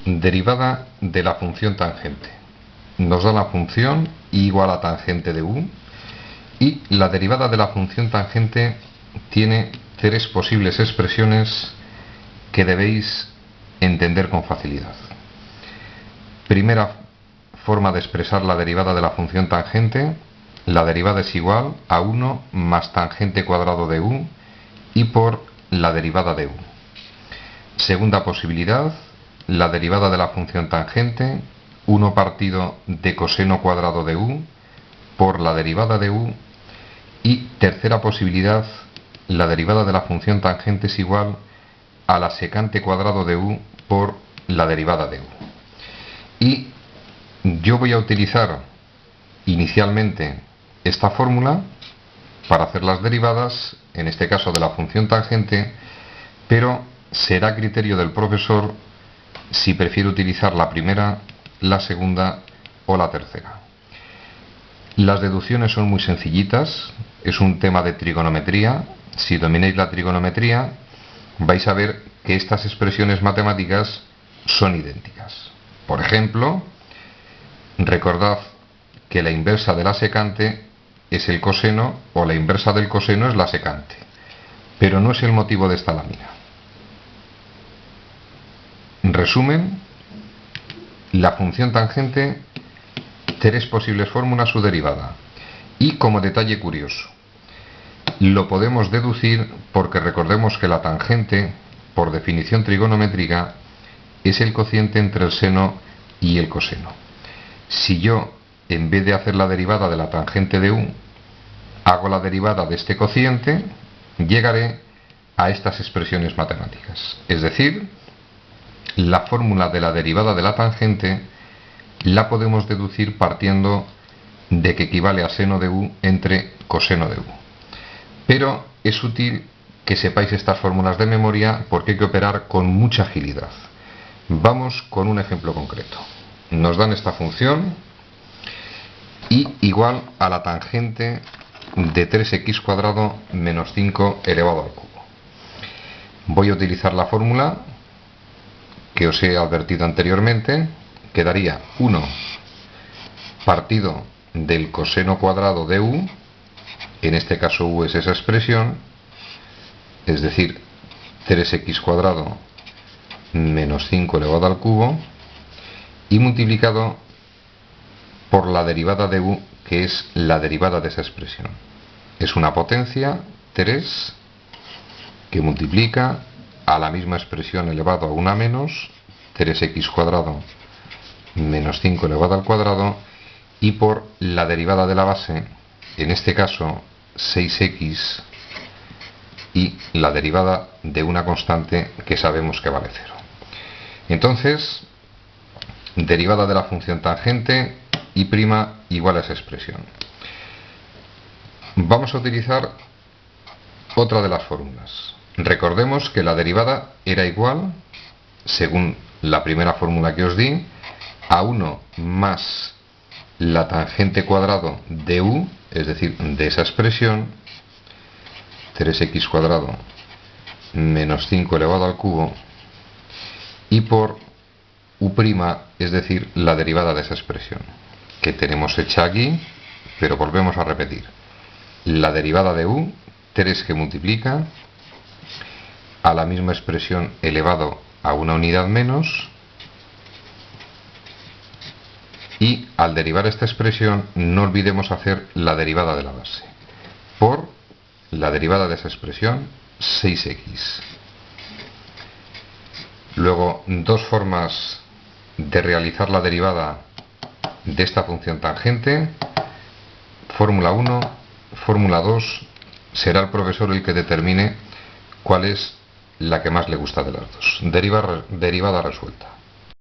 Derivada de la función tangente. Nos da la función y igual a tangente de u, y la derivada de la función tangente tiene tres posibles expresiones que debéis entender con facilidad. Primera forma de expresar la derivada de la función tangente: la derivada es igual a 1 más tangente cuadrado de u y por la derivada de u. Segunda posibilidad: la derivada de la función tangente, 1 partido de coseno cuadrado de u por la derivada de u. Y tercera posibilidad: la derivada de la función tangente es igual a la secante cuadrado de u por la derivada de u. Y yo voy a utilizar inicialmente esta fórmula para hacer las derivadas, en este caso de la función tangente, pero será criterio del profesor si prefiere utilizar la primera, la segunda o la tercera. Las deducciones son muy sencillitas, es un tema de trigonometría. Si domináis la trigonometría, vais a ver que estas expresiones matemáticas son idénticas. Por ejemplo, recordad que la inversa de la secante es el coseno, o la inversa del coseno es la secante, pero no es el motivo de esta lámina. En resumen, la función tangente, tres posibles fórmulas su derivada. Y como detalle curioso, lo podemos deducir porque recordemos que la tangente, por definición trigonométrica, es el cociente entre el seno y el coseno. Si yo, en vez de hacer la derivada de la tangente de u, hago la derivada de este cociente, llegaré a estas expresiones matemáticas. Es decir, la fórmula de la derivada de la tangente la podemos deducir partiendo de que equivale a seno de u entre coseno de u. Pero es útil que sepáis estas fórmulas de memoria porque hay que operar con mucha agilidad. Vamos con un ejemplo concreto. Nos dan esta función y igual a la tangente de 3x cuadrado menos 5 elevado al cubo. Voy a utilizar la fórmula que os he advertido anteriormente. Quedaría 1 partido del coseno cuadrado de u, en este caso u es esa expresión, es decir, 3x cuadrado menos 5 elevado al cubo, y multiplicado por la derivada de u, que es la derivada de esa expresión. Es una potencia, 3, que multiplica a la misma expresión elevado a 1 menos 3x cuadrado menos 5 elevado al cuadrado, y por la derivada de la base, en este caso 6x, y la derivada de una constante que sabemos que vale 0. Entonces, derivada de la función tangente y prima igual a esa expresión. Vamos a utilizar otra de las fórmulas. Recordemos que la derivada era igual, según la primera fórmula que os di, a 1 más la tangente cuadrado de u, es decir, de esa expresión, 3x cuadrado menos 5 elevado al cubo, y por u', es decir, la derivada de esa expresión, que tenemos hecha aquí, pero volvemos a repetir. La derivada de u, 3 que multiplica a la misma expresión elevado a una unidad menos, y al derivar esta expresión no olvidemos hacer la derivada de la base por la derivada de esa expresión, 6x. Luego, dos formas de realizar la derivada de esta función tangente: fórmula 1, fórmula 2. Será el profesor el que determine cuál es la que más le gusta de las dos. Derivada resuelta.